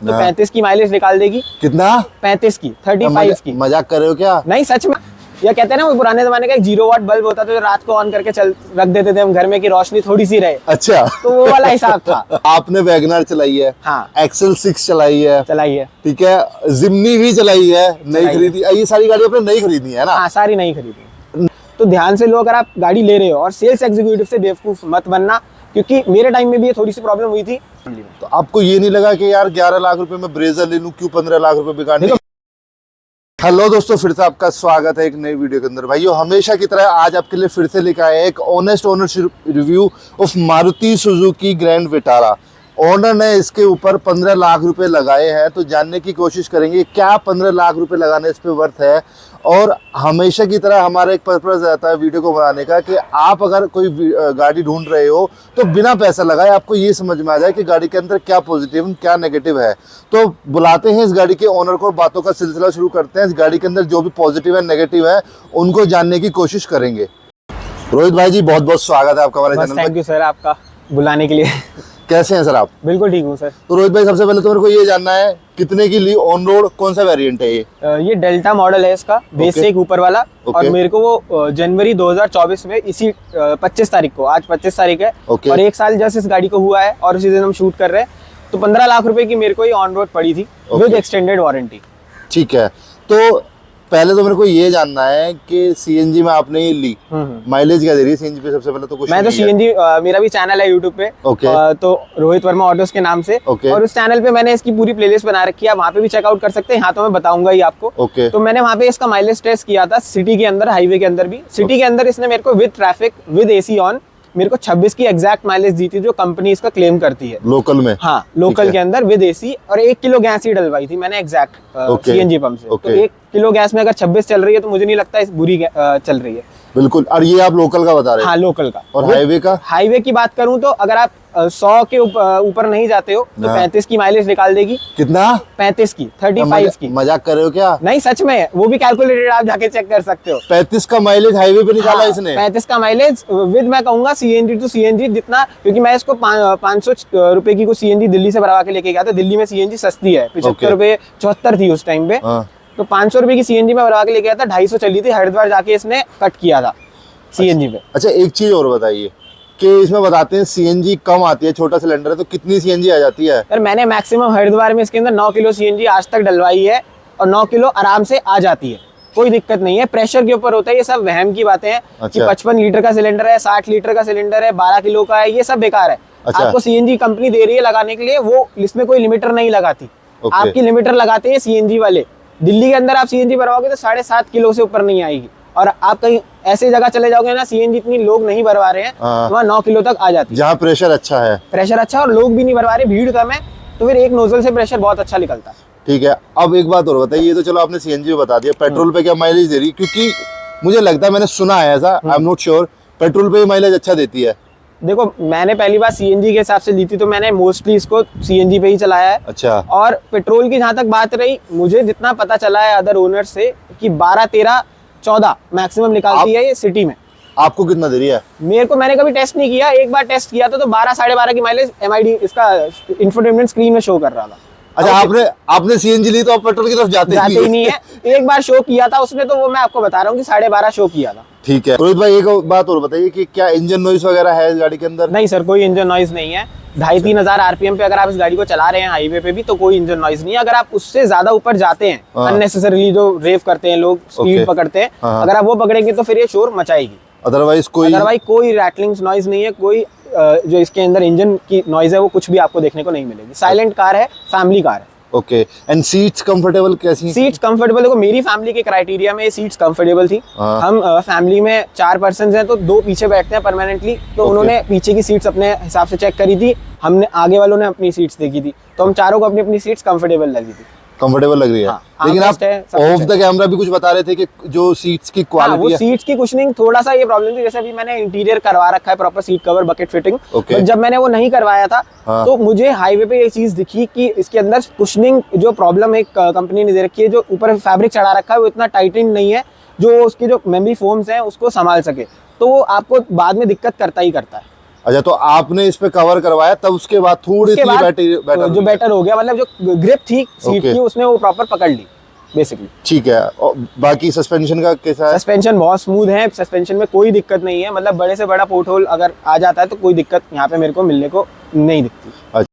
तो 35 की माइलेज निकाल देगी। कितना? 35 की, 35 की। मजाक कर रहे हो क्या? नहीं सच में। या कहते हैं ना वो पुराने जमाने का एक 0 वाट बल्ब होता था जो रात को ऑन करके रख देते थे हम घर में कि रोशनी थोड़ी सी रहे। अच्छा। तो वो वाला हिसाब था। आपने वैगनर चलाई है, हाँ, एक्सेल 6 चलाई है, ठीक है, जिम्नी भी चलाई है, नई खरीदी। ये सारी गाड़ी आपने नई खरीदी है ना? हाँ, सारी नई खरीदी। तो ध्यान से लो, अगर आप गाड़ी ले रहे हो, और सेल्स एग्जीक्यूटिव से बेवकूफ मत बनना, क्योंकि मेरे टाइम में भी ये थोड़ी सी प्रॉब्लम हुई थी। तो आपको ये नहीं लगा कि यार 11 लाख रुपए में ब्रेजर ले लूं, क्यों 15 लाख रुपए बिगाड़ने? हेलो दोस्तों, फिर से आपका स्वागत है एक नई वीडियो के अंदर। भाइयों, हमेशा की तरह आज आपके लिए फिर से लेकर आए एक honest ownership review of Maruti Suzuki grand Vitara. Owner ने इसके ऊपर 15 लाख रुपए लगाए हैं, तो जानने की कोशिश करेंगे क्या 15 लाख रुपए लगाने इस पे वर्थ है। और हमेशा की तरह हमारा एक पर्पस रहता है वीडियो को बनाने का कि आप अगर कोई गाड़ी ढूंढ रहे हो तो बिना पैसा लगाए आपको ये समझ में आ जाए कि गाड़ी के अंदर क्या पॉजिटिव क्या नेगेटिव है। तो बुलाते हैं इस गाड़ी के ओनर को, बातों का सिलसिला शुरू करते हैं। इस गाड़ी के अंदर जो भी पॉजिटिव है नेगेटिव है उनको जानने की कोशिश करेंगे। रोहित भाई जी, बहुत बहुत स्वागत है आपका हमारे चैनल पर। थैंक यू सर आपका बुलाने के लिए। कैसे हैं सर आप? बिल्कुल ठीक हूँ सर। तो रोहित भाई, सबसे पहले तो मेरे को ये जानना है कितने की ली ऑन रोड, कौन सा वेरिएंट है ये? ये डेल्टा मॉडल है इसका, बेसिक ऊपर वाला। और मेरे को वो जनवरी 2024 में इसी 25 तारीख को, आज 25 तारीख है, और 1 साल जस्ट इस गाड़ी को हुआ है और उसी दिन हम शूट कर रहे हैं। तो 15 लाख रुपए की मेरे को ये ऑन रोड पड़ी थी विद एक्सटेंडेड वारंटी। ठीक है, तो पहले तो मेरे को ये जानना है कि सीएनजी में आपने ये ली, माइलेज क्या दे रही है सीएनजी पे? सबसे पहले तो कुछ मैं तो सीएनजी, मेरा भी चैनल है यूट्यूब पे, तो रोहित वर्मा ऑटोस के नाम से, और उस चैनल पे मैंने इसकी पूरी प्लेलिस्ट बना रखी है, वहाँ पे भी चेकआउट कर सकते हैं। यहाँ तो मैं बताऊंगा ही आपको। तो मैंने वहाँ पे इसका माइलेज टेस्ट किया था, सिटी के अंदर, हाईवे के अंदर भी। सिटी के अंदर इसने मेरे को with traffic with AC on मेरे को 26 की एग्जैक्ट माइलेज दी थी, जो कंपनी इसका क्लेम करती है लोकल में। हाँ, लोकल के अंदर विद एसी, और 1 किलो गैस ही डलवाई थी मैंने एग्जैक्ट सीएनजी पंप से। तो 1 किलो गैस में अगर 26 चल रही है तो मुझे नहीं लगता इस बुरी चल रही है। बिल्कुल। और ये आप लोकल का बता रहे हैं? हाँ, लोकल का। और हाईवे का? हाईवे की बात करूं तो अगर आप 100 के ऊपर नहीं जाते हो तो 35 की माइलेज निकाल देगी। कितना? 35 की, 35 की। मजाक कर रहे हो क्या? नहीं सच में, वो भी कैलकुलेटेड, आप जाके चेक कर सकते हो। 35 का माइलेज हाईवे पे निकाला इसने? 35 का माइलेज विद, मैं कहूंगा सीएनजी टू सीएनजी जितना, क्योंकि मैं इसको 500 रुपए की को सीएनजी दिल्ली से भरवा के लेके गया था। दिल्ली में सीएनजी सस्ती है, 75 रुपए 74 थी उस टाइम पे। तो 500 रुपए की सीएनजी में भरवा के लेके गया था, 250 चली थी। हरिद्वार जाके इसने कट किया था सीएनजी पे। अच्छा, एक चीज और बताइए कि इसमें बताते हैं सीएनजी कम आती है, छोटा सिलेंडर है, तो कितनी सीएनजी आ जाती है? सर, मैंने मैक्सिमम हरिद्वार में इसके अंदर 9 किलो सीएनजी आज तक डलवाई है, और 9 किलो आराम से आ जाती है, कोई दिक्कत नहीं है। प्रेशर के ऊपर होता है, ये सब वहम की बातें हैं। कि 55 लीटर का सिलेंडर है, 60 लीटर का सिलेंडर है, 12 किलो का है, ये सब बेकार है। आपको सीएनजी कंपनी दे रही है लगाने के लिए, वो इसमें कोई लिमिटर नहीं लगाती। आपकी लिमिटर लगाते हैं सीएनजी वाले। दिल्ली के अंदर आप सीएनजी भरवाओगे तो 7.5 किलो से ऊपर नहीं आएगी। और आप कहीं ऐसी जगह चले जाओगे ना, सीएनजी इतनी लोग नहीं भरवा रहे हैं, वहाँ 9 किलो तक आ जाती है, जहाँ प्रेशर अच्छा है। प्रेशर अच्छा और लोग भी नहीं भरवा रहे, भीड़ कम है, तो फिर एक नोजल से प्रेशर बहुत अच्छा निकलता है। ठीक है, अब एक बात और बताइए, ये तो चलो आपने सीएनजी बता दिया, पेट्रोल पे क्या माइलेज दे रही? क्योंकि मुझे लगता है, मैंने सुना है ऐसा, I am not sure, petrol पे माइलेज अच्छा देती है। देखो, मैंने पहली बार सीएनजी के हिसाब से ली थी, तो मैंने मोस्टली इसको सीएनजी पे ही चलाया है। अच्छा। और पेट्रोल की जहाँ तक बात रही, मुझे जितना पता चला है अदर ओनर से कि 12, 13, 14 मैक्सिमम निकालती है ये सिटी में। आपको कितना दे रही है? मेरे को, मैंने कभी टेस्ट नहीं किया, एक बार टेस्ट किया था तो 12, 12.5 की माइलेज एमआईडी इसका इंफोटेनमेंट स्क्रीन में शो कर रहा था। अच्छा, आपने सीएनजी ली तो आप पेट्रोल की तरफ जाते ही नहीं है। एक बार शो किया था उसने, तो वो मैं आपको बता रहा हूँ कि 12.5 शो किया था। ठीक है। रोहित भाई, एक बात और बताइए कि क्या इंजन नॉइस वगैरह है इस गाड़ी के अंदर? नहीं सर, कोई इंजन नॉइस नहीं है। 2,500-3 हजार आरपीएम पे अगर आप इस गाड़ी को चला रहे हैं हाईवे पे भी, तो कोई इंजन नॉइस नहीं है। अगर आप उससे ज्यादा ऊपर जाते हैं, अननेसेसरीली जो रेव करते हैं लोग, स्पीड पकड़ते हैं, अगर आप वो पकड़ेंगे तो फिर ये शोर मचाएगी। अदरवाइज कोई रैटलिंग नॉइस नहीं है, कोई जो इसके अंदर इंजन की नॉइज है वो कुछ भी आपको देखने को नहीं मिलेगी। साइलेंट कार है, फैमिली कार है। ओके। एंड सीट्स कंफर्टेबल कैसी हैं? सीट्स कंफर्टेबल, देखो मेरी फैमिली के क्राइटेरिया में सीट्स कंफर्टेबल थी। हम फैमिली में 4 पर्सन हैं, तो 2 पीछे बैठते हैं परमानेंटली, तो उन्होंने पीछे की सीट्स अपने हिसाब से चेक करी थी, हमने आगे वालों ने अपनी सीट्स देखी थी, तो हम चारों को अपनी अपनी सीट्स कंफर्टेबल लगी थी। कंफर्टेबल लग रही है। लेकिन आप ऑफ द कैमरा भी कुछ बता रहे थे कि जो सीट्स की क्वालिटी वो सीट्स की कुशनिंग थोड़ा सा ये प्रॉब्लम थी। जैसे अभी मैंने इंटीरियर करवा रखा है proper seat cover bucket fitting, तो जब मैंने वो नहीं करवाया था तो मुझे हाईवे पे ये चीज दिखी कि इसके अंदर कुशनिंग जो प्रॉब्लम एक कंपनी ने दे रखी है, जो ऊपर फैब्रिक चढ़ा रखा है वो इतना टाइटेंड नहीं है जो उसकी जो मेमोरी फोम्स हैं उसको संभाल सके, तो वो आपको बाद में दिक्कत करता ही करता है। अच्छा, तो आपने इस पे कवर करवाया तब उसके बाद थोड़ी सी बैटर जो बेटर हो गया, मतलब जो ग्रिप थी सीट की उसने वो प्रॉपर पकड़ ली बेसिकली। ठीक है, और बाकी सस्पेंशन का कैसा है? सस्पेंशन बहुत स्मूथ है, सस्पेंशन में कोई दिक्कत नहीं है, मतलब बड़े से बड़ा पोर्ट होल अगर आ जाता है तो कोई दिक्कत यहाँ पे मेरे को मिलने को नहीं दिखती।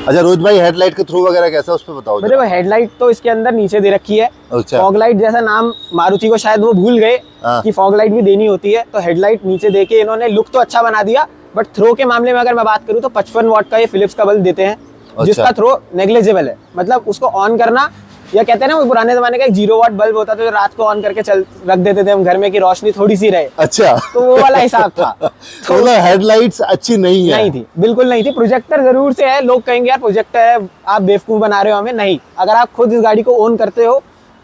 अच्छा रोहित भाई, हेडलाइट के थ्रू वगैरह कैसा उस पे बताओ। मेरे को हेडलाइट तो इसके अंदर नीचे दे रखी है। अच्छा। फॉग लाइट जैसा नाम मारुति को शायद वो भूल गए कि फॉग लाइट भी देनी होती है, तो हेडलाइट नीचे देके इन्होंने लुक तो अच्छा बना दिया, बट थ्रो के मामले में अगर मैं बात करूँ तो 55 वॉट का ये फिलिप्स का बल्ब देते हैं। अच्छा। जिसका थ्रो नेग्लिजिबल है, मतलब उसको ऑन करना, या कहते हैं ना वो पुराने जमाने का एक 0 वॉट बल्ब होता था जो रात को ऑन करके रख देते थे हम घर में कि रोशनी थोड़ी सी रहे। अच्छा। तो वो वाला हिसाब था। तो हेडलाइट्स अच्छी नहीं है? नहीं थी, बिल्कुल नहीं थी। प्रोजेक्टर जरूर से है, लोग कहेंगे यार प्रोजेक्टर है आप बेवकूफ बना रहे हो हमें, नहीं। अगर आप खुद इस गाड़ी को ओन करते हो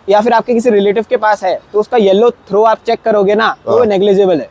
या फिर आपके किसी रिलेटिव के पास है तो उसका येलो थ्रो आप चेक करोगे ना तो वो नेग्लिजिबल है।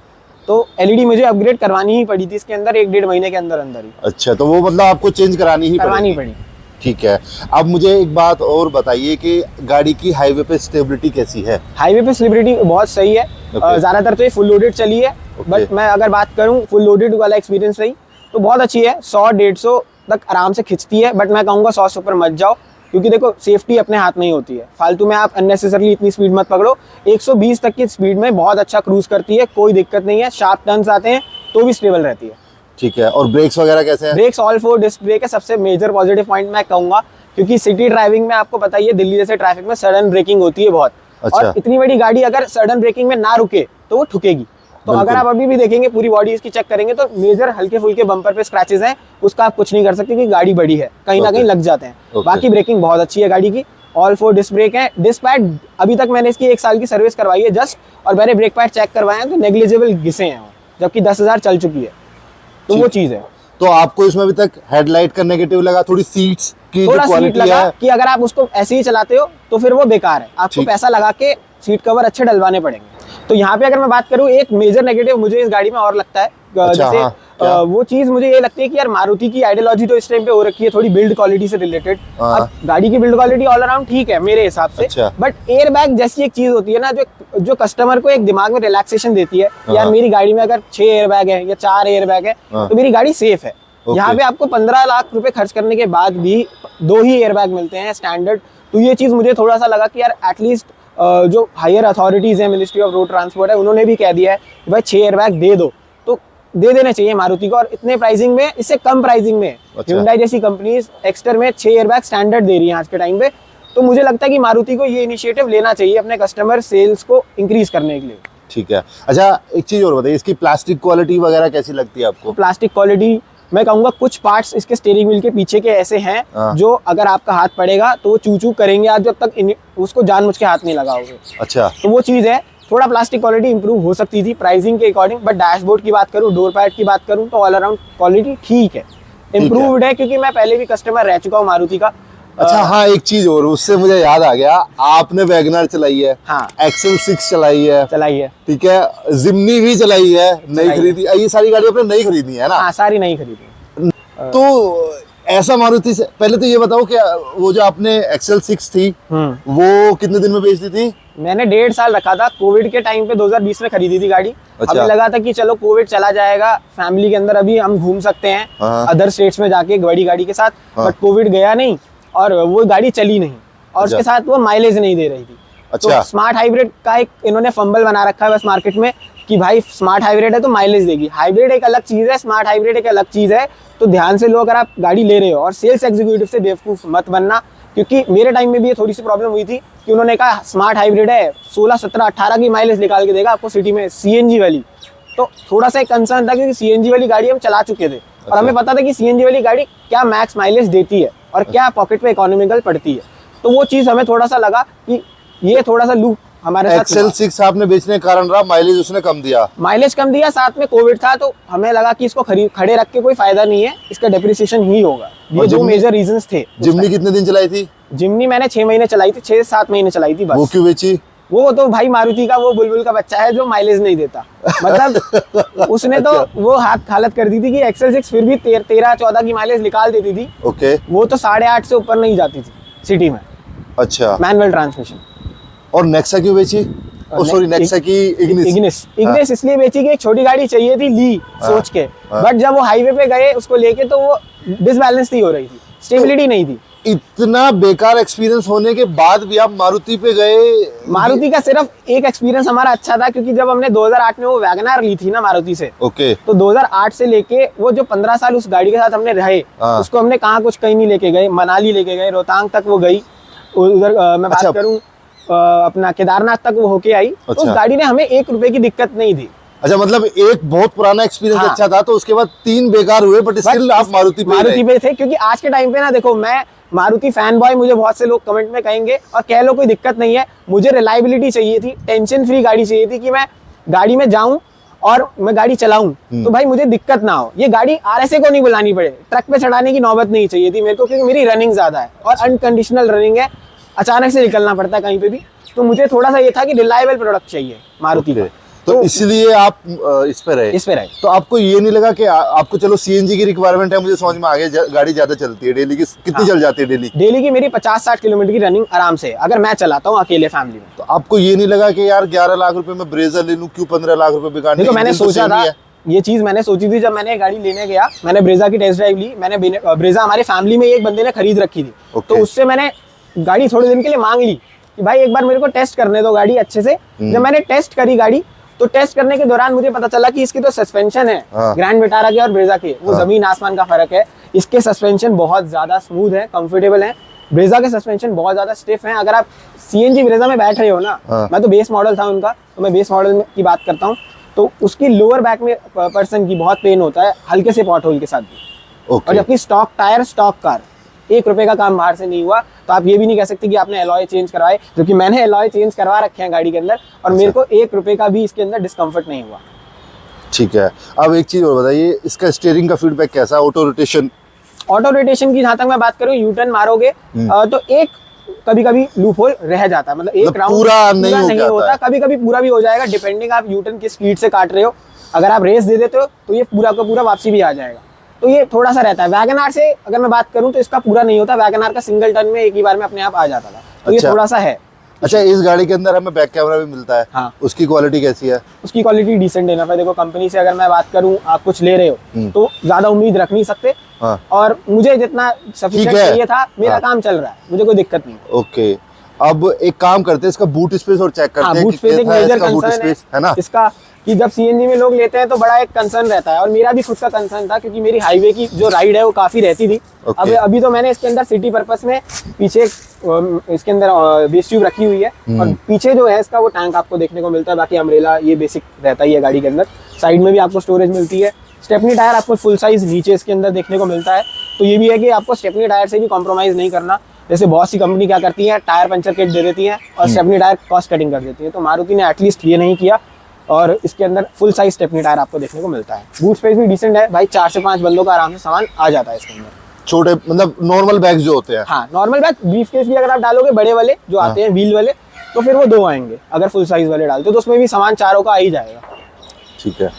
तो एलईडी मुझे अपग्रेड करवानी ही पड़ी थी इसके अंदर 1-1.5 महीने के अंदर अंदर ही। अच्छा, तो वो मतलब आपको चेंज करानी पड़ी। ठीक है, अब मुझे एक बात और बताइए कि गाड़ी की हाईवे पे स्टेबिलिटी कैसी है? हाईवे पे स्टेबिलिटी बहुत सही है। ज्यादातर तो ये फुल लोडेड चली है, बट मैं अगर बात करूं फुल लोडेड वाला एक्सपीरियंस रही तो बहुत अच्छी है। 100-150 तक आराम से खिंचती है, बट मैं कहूँगा 100 से ऊपर मत जाओ, क्योंकि देखो सेफ्टी अपने हाथ में ही होती है। फालतू में आप अननेसेसरली इतनी स्पीड मत पकड़ो। 120 तक की स्पीड में बहुत अच्छा क्रूज करती है, कोई दिक्कत नहीं है। शार्प टर्न्स आते हैं तो भी स्टेबल रहती है। ठीक है, और ब्रेक्स वगैरह कैसे हैं? ब्रेक्स ऑल 4 डिस्क ब्रेक है, सबसे मेजर पॉजिटिव पॉइंट मैं कहूंगा, क्योंकि सिटी ड्राइविंग में आपको पता ही है दिल्ली जैसे ट्रैफिक में सडन ब्रेकिंग होती है बहुत। अच्छा। और इतनी बड़ी गाड़ी अगर सडन ब्रेकिंग में ना रुके तो वो ठुकेगी। तो अगर आप अभी भी देखेंगे पूरी बॉडी इसकी चेक करेंगे तो मेजर हल्के फुल्के बम्पर पे स्क्रैचेस हैं, उसका आप कुछ नहीं कर सकते क्योंकि गाड़ी बड़ी है, कहीं ना कहीं लग जाते हैं। बाकी ब्रेकिंग बहुत अच्छी है गाड़ी की, ऑल 4 डिस्क ब्रेक है। डिस्क पैड अभी तक मैंने इसकी 1 साल की सर्विस करवाई है जस्ट, और मैंने ब्रेक पैड चेक करवाए हैं तो नेग्लिजिबल घिसे हैं, जबकि 10,000 चल चुकी है, तो वो चीज है। तो आपको इसमें अभी तक हेडलाइट का नेगेटिव लगा, थोड़ी सीट्स की जो क्वालिटी है कि अगर आप उसको ऐसे ही चलाते हो तो फिर वो बेकार है, आपको पैसा लगा के सीट कवर अच्छे डलवाने पड़ेंगे। तो यहाँ पे अगर मैं बात करूँ एक मेजर नेगेटिव मुझे इस गाड़ी में और लगता है, अच्छा, जैसे वो चीज मुझे ये लगती है कि यार मारुति की आइडियोलॉजी तो इस टाइम पे हो रखी है थोड़ी बिल्ड क्वालिटी से रिलेटेड। गाड़ी की बिल्ड क्वालिटी ऑल अराउंड ठीक है मेरे हिसाब से। अच्छा। बट एयर बैग जैसी एक चीज होती है ना जो कस्टमर को एक दिमाग में रिलैक्सेशन देती है, यार मेरी गाड़ी में अगर 6 एयर बैग है या 4 एयर बैग है तो मेरी गाड़ी सेफ है। यहाँ पे आपको 15 लाख रुपए खर्च करने के बाद भी 2 ही एयर बैग मिलते हैं स्टैंडर्ड। तो ये चीज मुझे थोड़ा सा लगा कि यार एटलीस्ट जो हायर अथॉरिटीज है, मिनिस्ट्री ऑफ रोड ट्रांसपोर्ट है, उन्होंने भी कह दिया है कि भाई 6 एयर बैग दे दो, तो दे देने चाहिए मारुति को। और इतने प्राइसिंग में, इससे कम प्राइसिंग में Hyundai जैसी कंपनीज एक्स्टर में 6 एयर बैग स्टैंडर्ड दे रही है आज के टाइम पे। तो मुझे लगता है कि मारुति को ये इनिशिएटिव लेना चाहिए अपने कस्टमर सेल्स को इंक्रीज करने के लिए। ठीक है, अच्छा एक चीज और बताइए, इसकी प्लास्टिक क्वालिटी वगैरह कैसी लगती है आपको? प्लास्टिक क्वालिटी मैं कहूंगा कुछ पार्ट्स इसके स्टीयरिंग व्हील के पीछे के ऐसे हैं जो अगर आपका हाथ पड़ेगा तो वो चू करेंगे आप जब तक उसको जानबूझ के हाथ नहीं लगाओगे। अच्छा। तो वो चीज है, थोड़ा प्लास्टिक क्वालिटी इंप्रूव हो सकती थी प्राइसिंग के अकॉर्डिंग। बट डैशबोर्ड की बात करूँ, डोर पैड की बात करूँ तो ऑल अराउंड क्वालिटी ठीक है, इम्प्रूव्ड है, क्योंकि मैं पहले भी कस्टमर रह चुका हूँ मारुति का। अच्छा हाँ, एक चीज और उससे मुझे याद आ गया, आपने वैगनर चलाई है, हाँ, एक्सेल 6 चलाई है, ठीक है, जिम्नी भी चलाई है, नहीं खरीदी, ये सारी गाड़ी आपने नहीं खरीदी है ना? हाँ, सारी नहीं खरीदी। तो ऐसा मारुति से पहले तो ये बताओ कि वो जो आपने एक्सेल 6 थी वो कितने दिन में बेच दी थी? मैंने 1.5 साल रखा था, कोविड के टाइम पे 2020 में खरीदी थी गाड़ी। अच्छा। हमें लगा था कि चलो कोविड चला जाएगा, फैमिली के अंदर अभी हम घूम सकते हैं अदर स्टेट्स में जाके बड़ी गाड़ी के साथ। बट कोविड गया नहीं और वो गाड़ी चली नहीं, और उसके साथ वो माइलेज नहीं दे रही थी। अच्छा। तो स्मार्ट हाइब्रिड का एक इन्होंने फंबल बना रखा है बस मार्केट में कि भाई स्मार्ट हाइब्रिड है तो माइलेज देगी। हाइब्रिड एक अलग चीज है, स्मार्ट हाइब्रिड एक अलग चीज है। तो ध्यान से लो अगर आप गाड़ी ले रहे हो, और सेल्स एग्जीक्यूटिव से बेवकूफ मत बनना, क्योंकि मेरे टाइम में भी ये थोड़ी सी प्रॉब्लम हुई थी कि उन्होंने कहा स्मार्ट हाइब्रिड है 16, 17, 18 की माइलेज निकाल के देगा आपको सिटी में, सीएनजी वाली। तो थोड़ा सा एक कंसर्न था क्योंकि सीएनजी वाली गाड़ी हम चला चुके थे और हमें पता था कि सीएनजी वाली गाड़ी क्या मैक्स माइलेज देती है और क्या पॉकेट पे इकोनॉमिकल पड़ती है। तो वो चीज हमें थोड़ा सा लगा कि ये थोड़ा सा लूप हमारे साथ। एक्सेल 6 आपने बेचने का कारण रहा, माइलेज उसने कम दिया, साथ में कोविड था तो हमें लगा कि इसको खड़े रख के कोई फायदा नहीं है, इसका डेप्रिसिएशन ही होगा। ये दो मेजर रीजंस थे। जिम्नी कितने दिन चलाई थी? जिम्नी मैंने 6 महीने चलाई थी, 6-7 महीने चलाई थी बस। वो क्यों बेची? वो तो भाई मारुति का वो बुलबुल का बच्चा है जो माइलेज नहीं देता। मतलब उसने तो वो हालत कर दी थी कि एक्सेल 6 फिर भी 13-14 की माइलेज निकाल देती थी। ओके। वो तो 8.5 से ऊपर नहीं जाती थी सिटी में। अच्छा। Manual transmission. और नेक्सा क्यों बेची? सॉरी नेक्सा की इग्निस इसलिए बेची कि एक छोटी गाड़ी चाहिए थी ली सोच के, बट जब वो हाईवे पे गए उसको लेके तो वो डिसबैलेंस ही हो रही थी, स्टेबिलिटी नहीं थी। इतना बेकार एक्सपीरियंस होने के बाद भी आप मारुति पे गए? मारुति का सिर्फ एक एक्सपीरियंस हमारा अच्छा था, क्योंकि जब हमने 2008 में वो वैगनार ली थी ना मारुति से, तो 2008 से लेके वो जो 15 साल उस गाड़ी के साथ हमने रहे, उसको हमने कहाँ कुछ कहीं नहीं लेके गए, मनाली लेके गए, रोहतांग तक वो गई, उधर मैं बात करूँ अपना केदारनाथ तक वो होके आई। तो उस गाड़ी ने हमें 1 रुपए की दिक्कत नहीं दी। अच्छा, मतलब एक बहुत पुराना एक्सपीरियंस अच्छा था, तो उसके बाद 3 बेकार हुए, बट स्टिल आप मारुति पे थे। क्योंकि आज के टाइम पे ना देखो, मैं मारुति फैन बॉय, मुझे बहुत से लोग कमेंट में कहेंगे, और कह लो कोई दिक्कत नहीं है, मुझे रिलायबिलिटी चाहिए थी, टेंशन फ्री गाड़ी चाहिए थी, कि मैं गाड़ी में जाऊं और मैं गाड़ी चलाऊं तो भाई मुझे दिक्कत ना हो। ये गाड़ी आरएसए को नहीं बुलानी पड़े, ट्रक पे चढ़ाने की नौबत नहीं चाहिए थी मेरे को, क्योंकि मेरी रनिंग ज्यादा है और अनकंडीशनल रनिंग है, अचानक से निकलना पड़ता है कहीं पे भी, तो मुझे थोड़ा सा ये था कि रिलायबल प्रोडक्ट चाहिए मारुति का। तो इसलिए आप इस पे रहे। तो आपको ये नहीं लगा कि आपको, चलो सीएनजी की रिक्वायरमेंट है, मुझे समझ में आ गया, गाड़ी ज्यादा चलती है डेली की, कितनी चल जाती है डेली की? मेरी 50-60 किलोमीटर की रनिंग आराम से, अगर मैं चलाता हूँ अकेले फैमिली में। तो आपको ये नहीं लगा कि यार 11 लाख रुपए में ब्रेजा ले लूं, क्यों 15 लाख रुपए बिगाड़ने? देखो, मैंने सोचा था, ये चीज मैंने सोची थी जब मैंने गाड़ी लेने गया, मैंने ब्रेजा की टेस्ट ड्राइव ली। मैंने ब्रेजा हमारे फैमिली में एक बंदे ने खरीद रखी थी, तो उससे मैंने गाड़ी थोड़े दिन के लिए मांग ली कि भाई एक बार मेरे को टेस्ट करने दो गाड़ी अच्छे से। जब मैंने टेस्ट करी गाड़ी, तो टेस्ट करने के दौरान मुझे पता चला कि इसकी तो सस्पेंशन है, ग्रैंड विटारा के और ब्रेजा के, वो जमीन आसमान का फर्क है। इसके सस्पेंशन बहुत ज्यादा स्मूथ है, कंफर्टेबल है। ब्रेजा के सस्पेंशन बहुत ज्यादा स्टिफ हैं। अगर आप सीएनजी ब्रेजा में बैठ रहे हो ना, मैं तो बेस मॉडल था उनका, तो मैं बेस मॉडल की बात करता हूँ, तो उसकी लोअर बैक में पर्सन की बहुत पेन होता है, हल्के से पॉट होल के साथ भी। और जबकि स्टॉक टायर, स्टॉक कार, 1 रुपए का काम बाहर से नहीं हुआ। तो आप ये भी नहीं कह सकते कि आपने एलॉय चेंज करवाए, क्योंकि मैंने एलॉय चेंज करवा रखे हैं गाड़ी के अंदर, और मेरे को 1 रुपए का भी इसके अंदर डिस्कम्फर्ट नहीं हुआ। ठीक है, अब एक चीज और बताइए, इसका स्टीयरिंग का फीडबैक कैसा है? ऑटो रोटेशन की जहां तक मैं बात करूं, यू टर्न मारोगे तो एक कभी कभी लूप होल रह जाता है, मतलब एक राउंड पूरा नहीं होता, कभी कभी पूरा भी हो जाएगा, डिपेंडिंग आप यू टर्न किस स्पीड से काट रहे हो। अगर आप रेस दे देते हो तो ये पूरा का पूरा वापसी भी आ जाएगा, तो ये थोड़ा सा रहता है। वैगनार से अगर मैं बात करूं तो इसका पूरा नहीं होता, वैगनार का सिंगल टर्न में एक ही बार में अपने आप आ जाता था, तो ये थोड़ा सा है। अच्छा, इस गाड़ी के अंदर हमें बैक कैमरा भी मिलता है। हाँ, उसकी क्वालिटी कैसी है? उसकी क्वालिटी डिसेंट है। देखो, कंपनी से अगर मैं बात करूं, आप कुछ ले रहे हो तो ज्यादा उम्मीद रख नहीं सकते। हाँ। और मुझे जितना सफिशिएंट चाहिए था, मेरा काम चल रहा है, मुझे कोई दिक्कत नहीं। ओके, अब एक काम करते हैं, इसका बूट स्पेस और चेक करते हैं। बूट स्पेस एक मेजर कंसर्न है ना इसका, कि जब सीएनजी में लोग लेते हैं तो बड़ा एक कंसर्न रहता है, और मेरा भी खुद का कंसर्न था, क्योंकि मेरी हाईवे की जो राइड है वो काफी रहती थी। अभी तो मैंने इसके अंदर सिटी पर्पस में पीछे इसके अंदर बेस ट्यूब रखी हुई है, और पीछे जो है इसका वो टैंक आपको देखने को मिलता है। बाकी अम्ब्रेला ये बेसिक रहता ही है गाड़ी के अंदर। साइड में भी आपको स्टोरेज मिलती है। स्टेपनी टायर आपको फुल साइज नीचे इसके अंदर देखने को मिलता है, तो ये भी है कि आपको स्टेपनी टायर से भी कॉम्प्रोमाइज नहीं करना। जैसे बहुत सी कंपनी क्या करती है, टायर पंचर किट दे देती है और स्टेपनी टायर कॉस्ट कटिंग कर देती है, तो मारुति ने एटलीस्ट ये नहीं किया, और इसके अंदर फुल साइज स्टेपनी टायर आपको देखने को मिलता है। बूट स्पेस भी डिसेंट है भाई, 4 से 5 बंदों का आराम से सामान आ जाता है इसके अंदर। छोटे मतलब नॉर्मल बैग जो होते हैं, हाँ नॉर्मल बैग, ब्रीफ केस भी अगर आप डालोगे बड़े वाले जो आते हैं व्हील वाले, तो फिर वो 2 आएंगे। अगर फुल साइज वाले डालते हो तो उसमें भी सामान 4 का आ ही जाएगा। ठीक है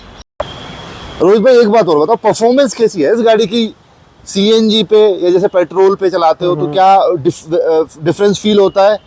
रोहित भाई, एक बात और बताओ, परफॉर्मेंस कैसी है इस गाड़ी की सीएनजी पे या जैसे पेट्रोल पे चलाते हो, तो क्या डिफरेंस फील होता है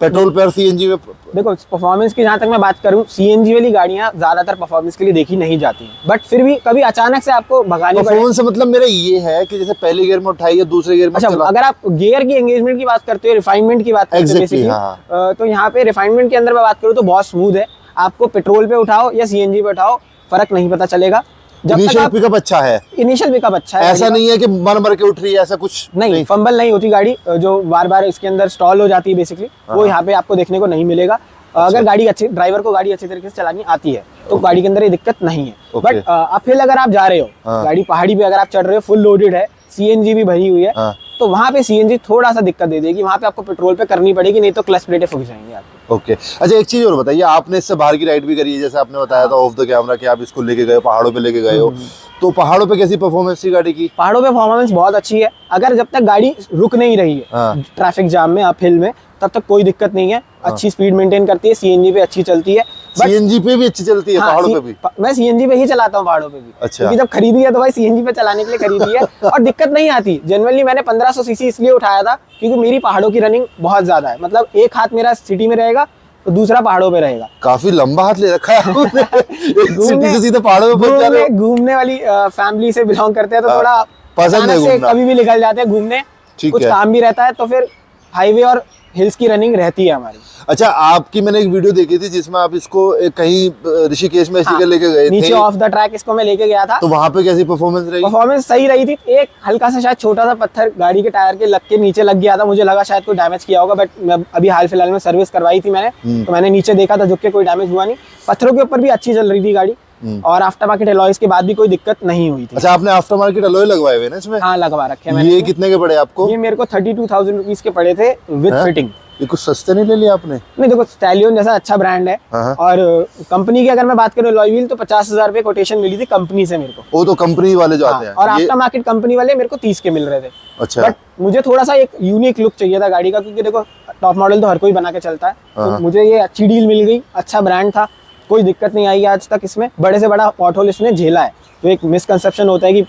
पेट्रोल पे और सीएनजी में? देखो, परफॉर्मेंस की जहाँ तक मैं बात करूँ, सीएनजी वाली गाड़ियाँ ज्यादातर परफॉर्मेंस के लिए देखी नहीं जाती हैं, बट फिर भी कभी अचानक से आपको भगानी परफॉर्मेंस से मतलब मेरा ये है कि जैसे पहले गियर में उठाई या दूसरे गियर में। अच्छा, अगर आप गियर की एंगेजमेंट की बात करते हो, रिफाइनमेंट की बात करते हो, तो यहाँ पे रिफाइनमेंट के अंदर मैं बात करूँ तो बहुत स्मूथ है। आपको पेट्रोल पे उठाओ या सीएनजी पे उठाओ, फर्क नहीं पता चलेगा। इनिशियल पिकअप अच्छा है, इनिशियल पिकअप अच्छा है, ऐसा नहीं है कि मर के उठ रही है, ऐसा कुछ नहीं। फंबल नहीं होती गाड़ी, जो बार बार इसके अंदर स्टॉल हो जाती है बेसिकली, वो यहाँ पे आपको देखने को नहीं मिलेगा। अगर गाड़ी अच्छी, ड्राइवर को गाड़ी अच्छी तरीके से चलानी आती है तो गाड़ी के अंदर ये दिक्कत नहीं है। बट अपहिल अगर आप जा रहे हो, गाड़ी पहाड़ी पे अगर आप चढ़ रहे हो, फुल लोडेड है, सीएनजी भी भरी हुई है, तो वहाँ पे सीएनजी थोड़ा सा दिक्कत दे देगी। वहाँ पे आपको पेट्रोल पे करनी पड़ेगी, नहीं तो क्लच प्लेटें फूक जाएंगी आपकी। ओके, अच्छा एक चीज और बताइए, आपने इससे बाहर की राइड भी करी है, जैसे आपने बताया था ऑफ द कैमरा कि आप इसको लेके गए, पहाड़ों पे लेके गए हो, तो पहाड़ों पे कैसी परफॉर्मेंस थी गाड़ी की? पहाड़ों पे परफॉर्मेंस बहुत अच्छी है। अगर जब तक गाड़ी रुक नहीं रही है ट्रैफिक जाम में, अपहिल में, तब तक कोई दिक्कत नहीं है। अच्छी स्पीड मेंटेन करती है, सीएनजी पे अच्छी चलती है। सीएनजी पे भी अच्छी चलती है, पहाड़ों पे भी? मैं सीएनजी पे ही चलाता हूँ पहाड़ों पे भी। अच्छा, क्योंकि जब खरीदी है तो भाई सीएनजी पे चलाने के लिए खरीदी है, और दिक्कत नहीं आती। जनरली मैंने 1500 सीसी इसलिए उठाया था क्योंकि मेरी पहाड़ों की रनिंग बहुत ज्यादा है, मतलब एक हाथ मेरा सिटी में रहेगा, तो दूसरा पहाड़ों पे रहेगा। काफी लंबा हाथ ले रखा है आपने। सिटी से सीधे पहाड़ों पे पहुंच जा रहे हो। घूमने वाली फैमिली से बिलोंग करते हैं तो थोड़ा पसंद है घूमना। कभी भी निकल जाते हैं घूमने, कुछ काम भी रहता है तो फिर हाईवे और हिल्स की रनिंग रहती है हमारी। अच्छा, आपकी मैंने एक वीडियो देखी थी जिसमें आप इसको कहीं ऋषिकेश में लेके गए थे, नीचे ऑफ द ट्रैक इसको मैं लेके गया था। तो वहां पे कैसी परफॉर्मेंस रही? परफॉर्मेंस सही रही थी। एक हल्का सा शायद छोटा सा पत्थर गाड़ी के टायर के लग के नीचे लग गया था, मुझे लगा शायद कोई डैमेज किया होगा, बट अभी हाल फिलहाल में सर्विस करवाई थी मैंने, तो मैंने नीचे देखा था, झुक के कोई डैमेज हुआ नहीं। पत्थरों के ऊपर भी अच्छी चल रही थी गाड़ी और आफ्टर मार्केट अलॉयज के बाद भी कोई दिक्कत नहीं हुई थी। अच्छा, आपने आफ्टर मार्केट अलॉय लगवाए हुए ना इसमें? हाँ, लगवा रखे मैंने। ये कितने के पड़े आपको? ये मेरे को 32,000 रुपीज के पड़े थे विद फिटिंग। ये कुछ सस्ते नहीं ले लिया आपने? नहीं, देखो स्टैलियन जैसा अच्छा ब्रांड है और कंपनी की अगर मैं बात करूँ अलॉय व्हील तो 50,000 रुपए कोटेशन मिली थी कंपनी से मेरे को। वो तो कंपनी वाले जो आते हैं। और आफ्टर मार्केट कंपनी वाले मेरे को 30 के मिल रहे थे। अच्छा। बट मुझे थोड़ा सा एक यूनिक लुक चाहिए था गाड़ी का, क्योंकि देखो टॉप मॉडल तो हर कोई बना के चलता है, तो मुझे ये अच्छी डील मिल गई, अच्छा ब्रांड था, कोई दिक्कत नहीं आई आज तक इसमें। बड़े से बड़ा पॉट होल इसने झेला है। तो एक मिसकंसेप्शन होता है कि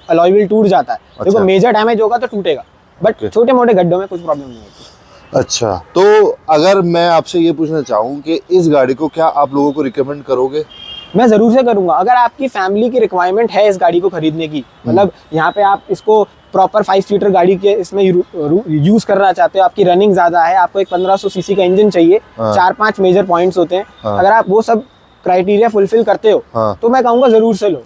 अलॉय व्हील टूट जाता है। देखो मेजर डैमेज होगा तो टूटेगा, बट छोटे मोटे गड्ढों में कुछ प्रॉब्लम नहीं होती। अच्छा, तो अगर मैं आपसे ये पूछना चाहूँ कि इस गाड़ी को क्या आप लोगों को रिकमेंड करोगे? मैं जरूर से करूंगा। अगर आपकी फैमिली की रिक्वायरमेंट है इस गाड़ी को खरीदने की, मतलब यहाँ पे आप इसको प्रॉपर 5 सीटर गाड़ी के इसमें यूज करना चाहते हो, आपकी रनिंग ज्यादा है, आपको एक 1500 सीसी का इंजन चाहिए, 4-5 मेजर पॉइंट्स होते हैं, अगर आप वो सब क्राइटेरिया फुलफिल करते हो तो मैं कहूँगा जरूर से लो।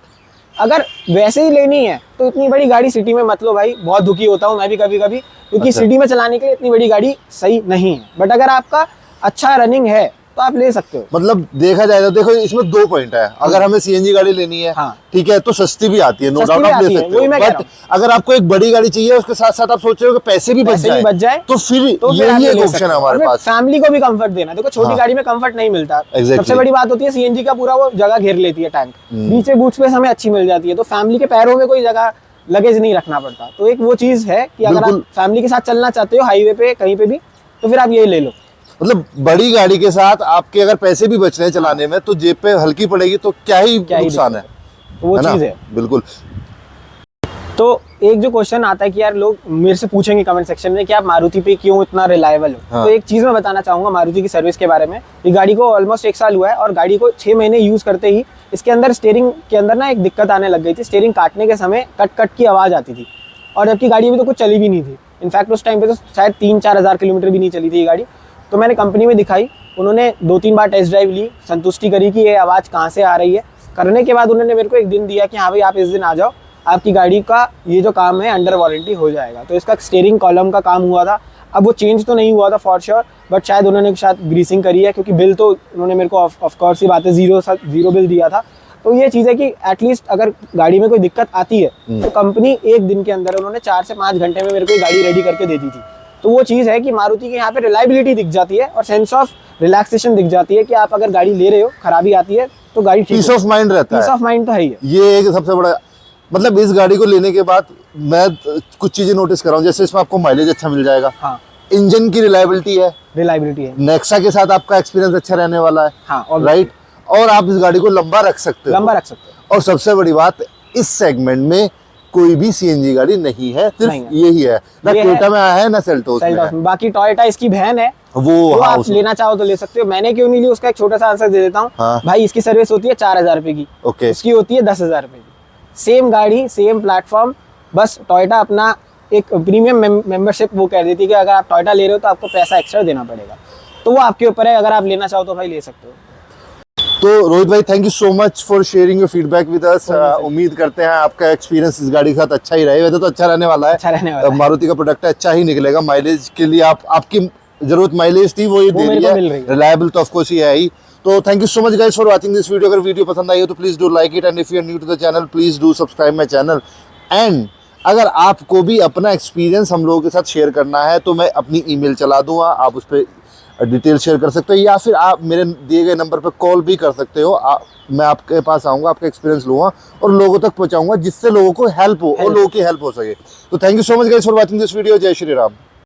अगर वैसे ही लेनी है तो इतनी बड़ी गाड़ी सिटी में मत लो भाई, बहुत दुखी होता हूँ मैं भी कभी कभी, क्योंकि सिटी में चलाने के लिए इतनी बड़ी गाड़ी सही नहीं है। बट अगर आपका अच्छा रनिंग है तो आप ले सकते हो। मतलब देखा जाए तो देखो इसमें 2 पॉइंट है। अगर हमें सीएनजी गाड़ी लेनी है, ठीक है, तो सस्ती भी आती है, नो डाउट आप ले सकते हो। बट अगर आपको एक बड़ी गाड़ी चाहिए, उसके साथ साथ आप सोच रहे हो कि पैसे भी बच जाए, तो फिर यही एक ऑप्शन है हमारे पास। फैमिली को भी कंफर्ट देना, देखो छोटी गाड़ी में कंफर्ट नहीं मिलता। सबसे बड़ी बात होती है सीएनजी का पूरा वो जगह घेर लेती है, टैंक नीचे बूट स्पेस हमें अच्छी मिल जाती है, तो फैमिली के पैरों में कोई जगह लगेज नहीं रखना पड़ता। तो एक वो चीज है कि अगर आप फैमिली के साथ चलना चाहते हो हाईवे पे कहीं पे भी, तो फिर आप यही ले लो। मतलब बड़ी गाड़ी के साथ आपके अगर पैसे भी बच रहे हैं चलाने में, तो जेब पे हल्की पड़ेगी तो क्या ही नुकसान है, तो वो चीज है। बिल्कुल। तो एक जो क्वेश्चन आता है कि यार लोग मेरे से पूछेंगे कमेंट सेक्शन में कि आप मारुति पे क्यों इतना रिलायबल हो। तो एक चीज मैं बताना चाहूंगा मारुति की सर्विस के बारे में। ये गाड़ी को ऑलमोस्ट 1 साल हुआ है और गाड़ी को 6 महीने यूज करते ही इसके अंदर स्टीयरिंग के अंदर ना एक दिक्कत आने लग गई थी। स्टीयरिंग काटने के समय कट की आवाज आती थी, और जबकि गाड़ी अभी तो कुछ चली भी नहीं थी। इनफैक्ट उस टाइम पे तो शायद 3-4 हज़ार किलोमीटर भी नहीं चली थी ये गाड़ी। तो मैंने कंपनी में दिखाई, उन्होंने 2-3 बार टेस्ट ड्राइव ली, संतुष्टि करी कि ये आवाज़ कहाँ से आ रही है। करने के बाद उन्होंने मेरे को एक दिन दिया कि हाँ भाई आप इस दिन आ जाओ, आपकी गाड़ी का ये जो काम है अंडर वारंटी हो जाएगा। तो इसका स्टीयरिंग कॉलम का काम हुआ था। अब वो चेंज तो नहीं हुआ था फॉर श्योर, बट शायद उन्होंने ग्रीसिंग करी है, क्योंकि बिल तो उन्होंने मेरे को ऑफ कोर्स ही बात है जीरो बिल दिया था। तो ये चीज़ है कि एटलीस्ट अगर गाड़ी में कोई दिक्कत आती है तो कंपनी एक दिन के अंदर उन्होंने 4 से 5 घंटे में मेरे को गाड़ी रेडी करके दे दी थी। तो वो चीज़ है कि मारुति के यहाँ पे रिलायबिलिटी दिख जाती है और सेंस ऑफ रिलैक्सेशन दिख जाती है कि आप अगर गाड़ी ले रहे हो, खराबी आती है तो गाड़ी ठीक है, पीस ऑफ माइंड रहता है। पीस ऑफ माइंड तो है ही है। ये एक सबसे बड़ा, मतलब इस गाड़ी को लेने के बाद मैं कुछ चीजें नोटिस कर रहा हूँ, जैसे इसमें आपको माइलेज अच्छा मिल जाएगा, हाँ, इंजन की रिलायबिलिटी है, नेक्सा के साथ आपका एक्सपीरियंस अच्छा रहने वाला है, हाँ, राइट, और आप इस गाड़ी को लंबा रख सकते हो। और सबसे बड़ी बात, इस सेगमेंट में कोई भी सीएनजी गाड़ी नहीं है, सिर्फ यही है ना, टोयोटा में आया है ना सेल्टोस में। बाकी टोयोटा इसकी बहन है, वो आप लेना चाहो तो ले सकते हो। मैंने क्यों नहीं ली, उसका एक छोटा सा आंसर दे देता हूँ। भाई इसकी सर्विस होती है 4,000 रुपए की, इसकी होती है 10,000 रुपए की। सेम गाड़ी, सेम प्लेटफॉर्म, बस टोयोटा अपना एक प्रीमियम मेंबरशिप वो कह देती है कि अगर आप टोयोटा ले रहे हो तो आपको पैसा एक्स्ट्रा देना पड़ेगा। तो वो आपके ऊपर है, अगर आप लेना चाहो तो भाई ले सकते हो। तो रोहित भाई, thank you so much for sharing your feedback with us. उम्मीद करते हैं आपका एक्सपीरियंस इस गाड़ी के साथ अच्छा ही रहे। वैसे तो अच्छा रहने वाला है, मारुति का प्रोडक्ट अच्छा ही निकलेगा। माइलेज के लिए आपकी जरूरत माइलेज थी, वो ये दे रही है, रिलायबल तो ऑफ कोर्स ही है ही। तो thank you so much guys for watching this video. अगर वीडियो पसंद आई हो तो please do like it, and if you are new to the channel please do subscribe my channel. And अगर आपको भी अपना एक्सपीरियंस हम लोगों के साथ शेयर करना है तो मैं अपनी ईमेल चला दूंगा, आप उस पर डिटेल शेयर कर सकते हो, या फिर आप मेरे दिए गए नंबर पर कॉल भी कर सकते हो। मैं आपके पास आऊँगा, आपका एक्सपीरियंस लूँगा और लोगों तक पहुँचाऊँगा, जिससे लोगों को हेल्प हो और लोगों की हेल्प हो सके। तो thank you so much guys for watching this video. जय श्री राम।